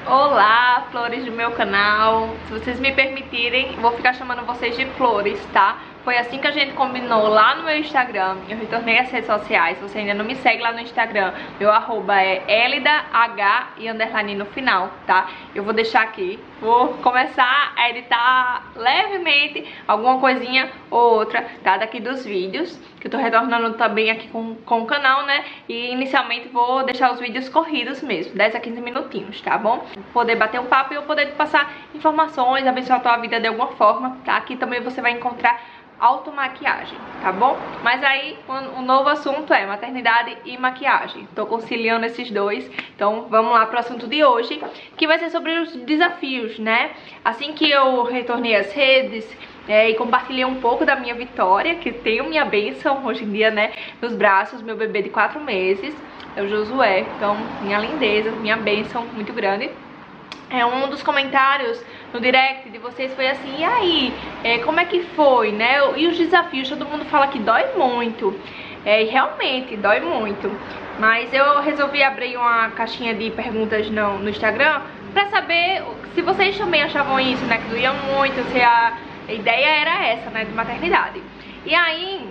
Olá, flores do meu canal. Se vocês me permitirem, vou ficar chamando vocês de flores, tá? Foi assim que a gente combinou lá no meu Instagram. Eu retornei às redes sociais. Se você ainda não me segue lá no Instagram, meu arroba é ElidaH e underline no final, tá? Eu vou deixar aqui. Vou começar a editar levemente alguma coisinha ou outra, tá? Daqui dos vídeos, que eu tô retornando também aqui com o canal, né? E inicialmente vou deixar os vídeos corridos mesmo, 10 a 15 minutinhos, tá bom? Poder bater um papo e eu poder te passar informações, abençoar a tua vida de alguma forma, tá? Aqui também você vai encontrar automaquiagem, tá bom? Mas aí o novo assunto é maternidade e maquiagem. Tô conciliando esses dois. Então vamos lá pro assunto de hoje, que vai ser sobre os desafios, né? Assim que eu retornei às redes e compartilhei um pouco da minha vitória, que tenho minha bênção hoje em dia, né, nos braços, meu bebê de 4 meses, é o Josué. Então minha lindeza, minha bênção muito grande. Um dos comentários no direct de vocês foi assim: e aí, como é que foi, né? E os desafios? Todo mundo fala que dói muito. E realmente dói muito. Mas eu resolvi abrir uma caixinha de perguntas no Instagram pra saber se vocês também achavam isso, né? Que doía muito, se a ideia era essa, né? De maternidade. E aí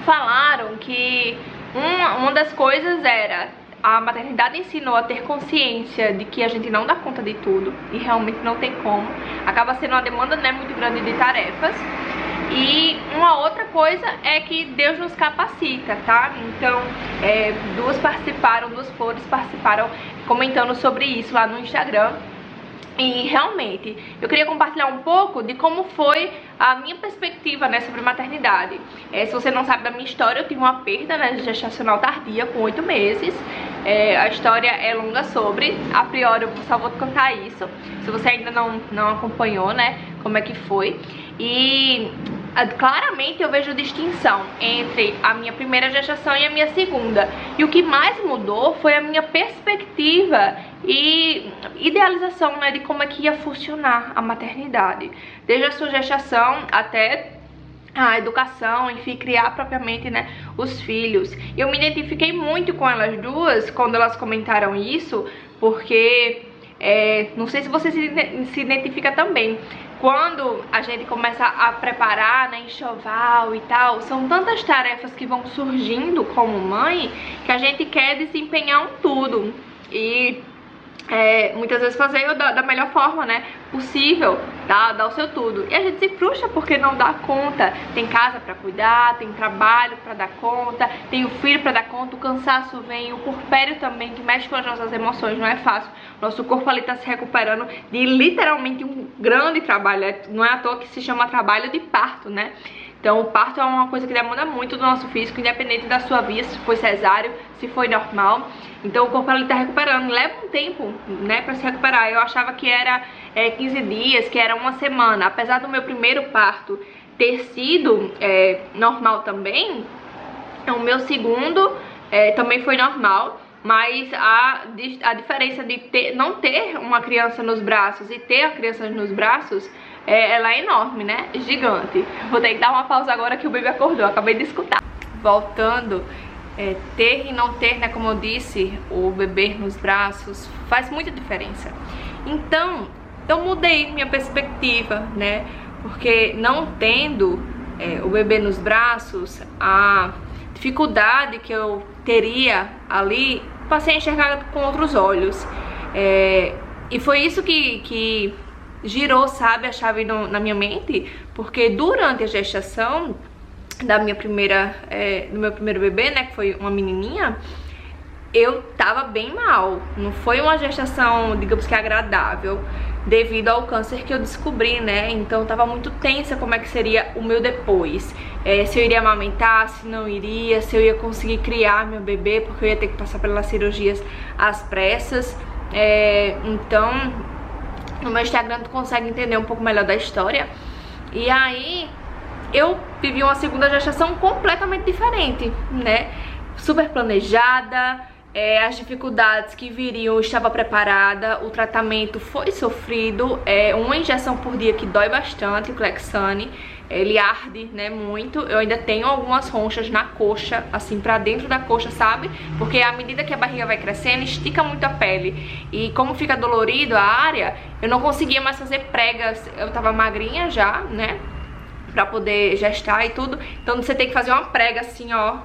falaram que uma das coisas era: a maternidade ensinou a ter consciência de que a gente não dá conta de tudo e realmente não tem como. Acaba sendo uma demanda, né, muito grande de tarefas. E uma outra coisa é que Deus nos capacita, tá? Então, duas flores participaram comentando sobre isso lá no Instagram. E realmente, eu queria compartilhar um pouco de como foi a minha perspectiva, né, sobre maternidade. Se você não sabe da minha história, eu tive uma perda, né, gestacional tardia com 8 meses. A história é longa sobre, a priori eu só vou te contar isso, se você ainda não acompanhou, né, como é que foi. E claramente eu vejo distinção entre a minha primeira gestação e a minha segunda. E o que mais mudou foi a minha perspectiva e idealização, né, de como é que ia funcionar a maternidade. Desde a sua gestação até a educação, enfim, criar propriamente, né, os filhos. Eu me identifiquei muito com elas duas quando elas comentaram isso, porque não sei se você se identifica também. Quando a gente começa a preparar, né, enxoval e tal, são tantas tarefas que vão surgindo como mãe que a gente quer desempenhar tudo e muitas vezes fazer da melhor forma, né, possível, dar o seu tudo. E a gente se frustra porque não dá conta. Tem casa pra cuidar, tem trabalho pra dar conta, tem o filho pra dar conta, o cansaço vem, o puerpério também, que mexe com as nossas emoções, não é fácil. Nosso corpo ali tá se recuperando de literalmente um grande trabalho. Não é à toa que se chama trabalho de parto, né? Então o parto é uma coisa que demanda muito do nosso físico, independente da sua via, se foi cesáreo, se foi normal. Então o corpo ali tá recuperando, leva um tempo, né, pra se recuperar. Eu achava que era 15 dias, que era uma semana. Apesar do meu primeiro parto ter sido normal também, o meu segundo também foi normal. Mas a diferença de não ter uma criança nos braços e ter a criança nos braços, ela é enorme, né? Gigante. Vou ter que dar uma pausa agora que o bebê acordou, acabei de escutar. Voltando, ter e não ter, né, como eu disse, o bebê nos braços faz muita diferença. Então, eu mudei minha perspectiva, né? Porque não tendo o bebê nos braços, a dificuldade que eu teria ali, passei a enxergar com outros olhos. E foi isso que girou, sabe, a chave na minha mente, porque durante a gestação do meu primeiro bebê, né, que foi uma menininha, eu tava bem mal. Não foi uma gestação, digamos que agradável, devido ao câncer que eu descobri, né? Então eu tava muito tensa como é que seria o meu depois. Se eu iria amamentar, se não iria, se eu ia conseguir criar meu bebê, porque eu ia ter que passar pelas cirurgias às pressas. Então no meu Instagram tu consegue entender um pouco melhor da história. E aí eu vivi uma segunda gestação completamente diferente, né? Super planejada. As dificuldades que viriam, eu estava preparada. O tratamento foi sofrido, uma injeção por dia que dói bastante, o Clexane. ele arde, né, muito. Eu ainda tenho algumas ronchas na coxa, assim, pra dentro da coxa, sabe? Porque à medida que a barriga vai crescendo, estica muito a pele. E como fica dolorido a área, eu não conseguia mais fazer pregas. Eu tava magrinha já, né, pra poder gestar e tudo. Então você tem que fazer uma prega assim, ó,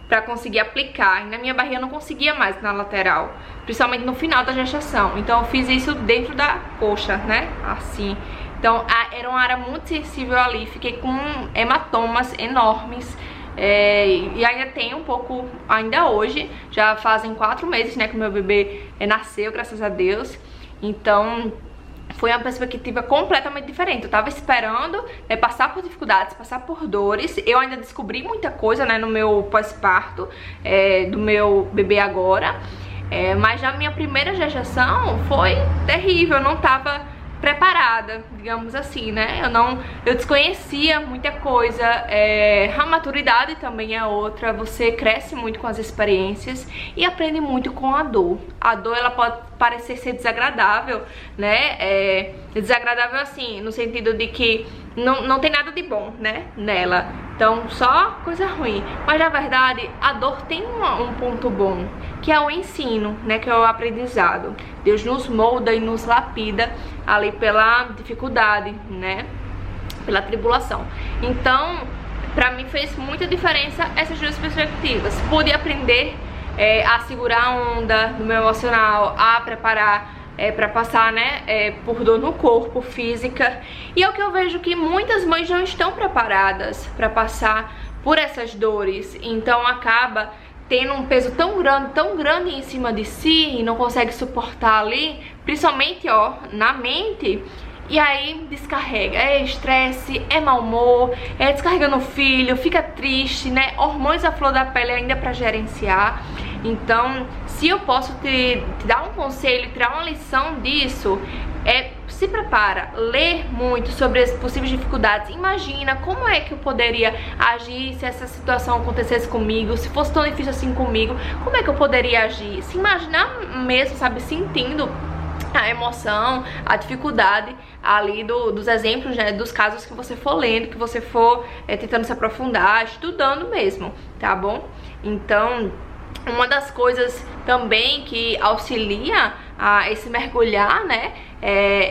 pra conseguir aplicar. E na minha barriga eu não conseguia mais na lateral, principalmente no final da gestação. Então eu fiz isso dentro da coxa, né, assim. Então era uma área muito sensível ali. Fiquei com hematomas enormes. E ainda tem um pouco, ainda hoje. Já fazem 4 meses, né, que o meu bebê nasceu, graças a Deus. Então foi uma perspectiva completamente diferente. Eu tava esperando, né, passar por dificuldades, passar por dores. Eu ainda descobri muita coisa, né, no meu pós-parto, do meu bebê agora. Mas na minha primeira gestação foi terrível. Eu não tava preparada, digamos assim, né? Eu desconhecia muita coisa. A maturidade também é outra. Você cresce muito com as experiências e aprende muito com a dor. A dor, ela pode parecer ser desagradável, né? Desagradável assim, no sentido de que não tem nada de bom, né, nela. Então só coisa ruim. Mas na verdade a dor tem um ponto bom, que é o ensino, né, que é o aprendizado. Deus nos molda e nos lapida ali pela dificuldade, né, pela tribulação. Então pra mim fez muita diferença essas duas perspectivas. Pude aprender a segurar a onda do meu emocional, a preparar pra passar, né, por dor no corpo, física. E é o que eu vejo que muitas mães não estão preparadas pra passar por essas dores. Então acaba tendo um peso tão grande em cima de si e não consegue suportar ali, principalmente, ó, na mente. E aí descarrega, estresse, mau humor, descarrega no filho, fica triste, né? Hormônios à flor da pele ainda pra gerenciar. Então, se eu posso te dar um conselho, tirar uma lição disso, se prepara, lê muito sobre as possíveis dificuldades. Imagina como é que eu poderia agir se essa situação acontecesse comigo, se fosse tão difícil assim comigo, como é que eu poderia agir? Se imaginar mesmo, sabe, sentindo a emoção, a dificuldade ali dos exemplos, né, dos casos que você for lendo, que você for tentando se aprofundar, estudando mesmo, tá bom? Então, uma das coisas também que auxilia a esse mergulhar, né,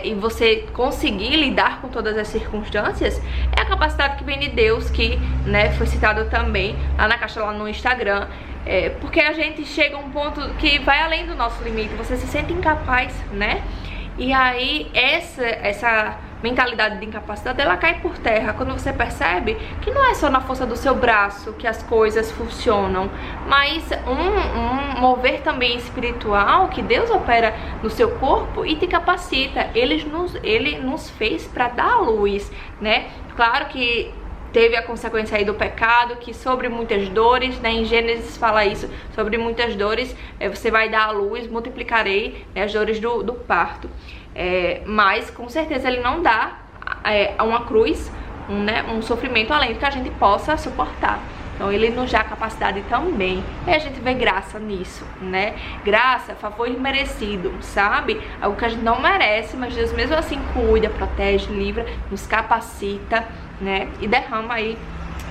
e você conseguir lidar com todas as circunstâncias, é a capacidade que vem de Deus, que, né, foi citado também lá na caixa, lá no Instagram. Porque a gente chega a um ponto que vai além do nosso limite, você se sente incapaz, né? E aí essa mentalidade de incapacidade, ela cai por terra quando você percebe que não é só na força do seu braço que as coisas funcionam, mas um mover também espiritual que Deus opera no seu corpo e te capacita. Ele nos fez para dar a luz, né? Claro que teve a consequência aí do pecado, que sobre muitas dores, né, em Gênesis fala isso, sobre muitas dores você vai dar a luz, multiplicarei, né, as dores do parto. Mas com certeza ele não dá uma cruz, um sofrimento além do que a gente possa suportar. Então ele nos dá capacidade também. E a gente vê graça nisso, né? Graça, favor imerecido, sabe? Algo que a gente não merece, mas Deus mesmo assim cuida, protege, livra, nos capacita, né? E derrama aí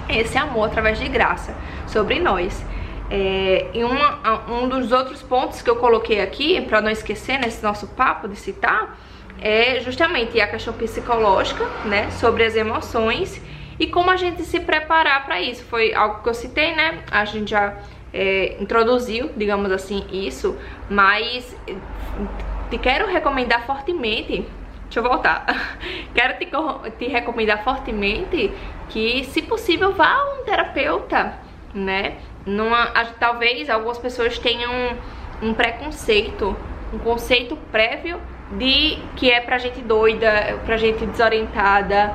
esse amor através de graça sobre nós. E um dos outros pontos que eu coloquei aqui, pra não esquecer nesse nosso papo de citar, é justamente a questão psicológica, né? Sobre as emoções e como a gente se preparar para isso. Foi algo que eu citei, né? A gente já introduziu, digamos assim, isso. Mas te quero recomendar fortemente. Deixa eu voltar. Quero te recomendar fortemente que, se possível, vá a um terapeuta, né? Talvez algumas pessoas tenham um preconceito, um conceito prévio de que é pra gente doida, pra gente desorientada.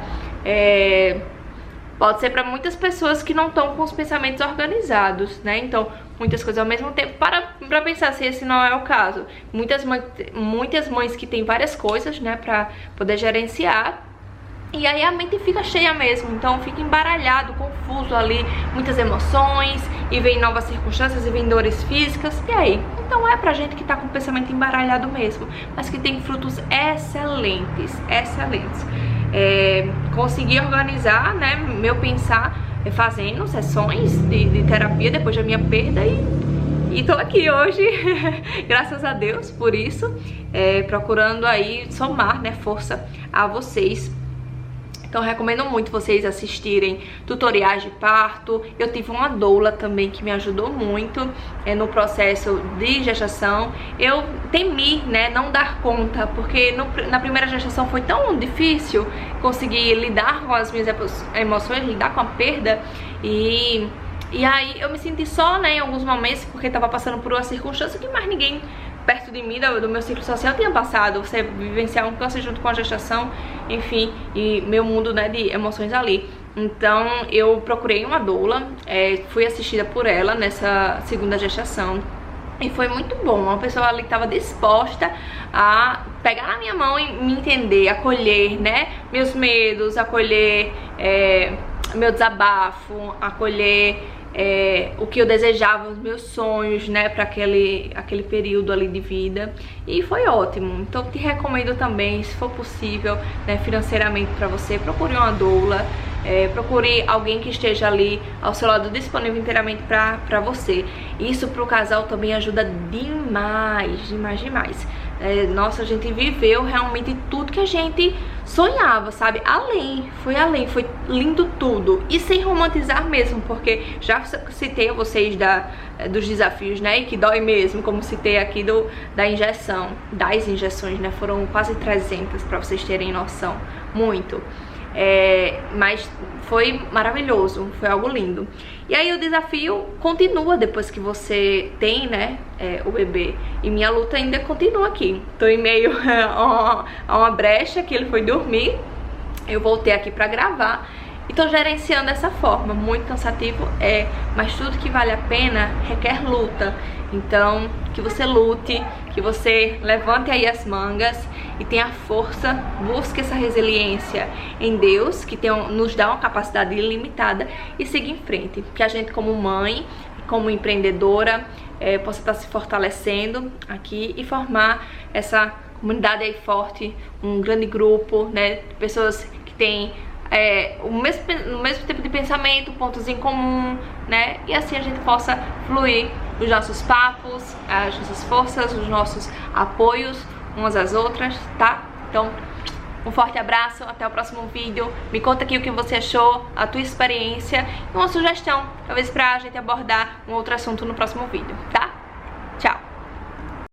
Pode ser para muitas pessoas que não estão com os pensamentos organizados, né? Então, muitas coisas ao mesmo tempo. Para pensar se esse não é o caso. Muitas mães que têm várias coisas, né, para poder gerenciar. E aí a mente fica cheia mesmo, então fica embaralhado, confuso ali, muitas emoções, e vem novas circunstâncias, e vem dores físicas, e aí? Então é pra gente que tá com o pensamento embaralhado mesmo, mas que tem frutos excelentes, excelentes. consegui organizar, né, meu pensar fazendo sessões de terapia depois da minha perda e tô aqui hoje, graças a Deus por isso, procurando aí somar, né, força a vocês. Então recomendo muito vocês assistirem tutoriais de parto. Eu tive uma doula também que me ajudou muito no processo de gestação. Eu temi, né, não dar conta, porque na primeira gestação foi tão difícil conseguir lidar com as minhas emoções, lidar com a perda. E aí eu me senti só, né, em alguns momentos, porque tava passando por uma circunstância que mais ninguém perto de mim, do meu ciclo social, tinha passado. Você vivenciar um câncer junto com a gestação, enfim, e meu mundo, né, de emoções ali. Então eu procurei uma doula, fui assistida por ela nessa segunda gestação. E foi muito bom, uma pessoa ali que estava disposta a pegar na minha mão e me entender, acolher, né, meus medos, acolher meu desabafo, acolher o que eu desejava, os meus sonhos, né, para aquele período ali de vida. E foi ótimo. Então te recomendo também, se for possível, né, financeiramente para você, procure uma doula, procure alguém que esteja ali ao seu lado, disponível inteiramente para você. Isso pro casal também ajuda demais, demais, demais. Nossa, a gente viveu realmente tudo que a gente sonhava, sabe? Foi lindo tudo. E sem romantizar mesmo, porque já citei a vocês dos desafios, né? E que dói mesmo, como citei aqui das injeções, né? Foram quase 300, pra vocês terem noção. Muito. Mas foi maravilhoso, foi algo lindo. E aí o desafio continua depois que você tem, né, o bebê. E minha luta ainda continua aqui. Tô em meio a uma brecha que ele foi dormir. Eu voltei aqui pra gravar e tô gerenciando dessa forma. Muito cansativo, mas tudo que vale a pena requer luta. Então, que você lute, que você levante aí as mangas e tenha força, busque essa resiliência em Deus, que nos dá uma capacidade ilimitada, e siga em frente. Que a gente, como mãe, como empreendedora, possa estar se fortalecendo aqui e formar essa comunidade aí forte, um grande grupo, né, de pessoas que têm o mesmo tipo de pensamento, pontos em comum, né? E assim a gente possa fluir os nossos papos, as nossas forças, os nossos apoios umas às outras, tá? Então, um forte abraço, até o próximo vídeo. Me conta aqui o que você achou, a tua experiência e uma sugestão, talvez pra gente abordar um outro assunto no próximo vídeo, tá?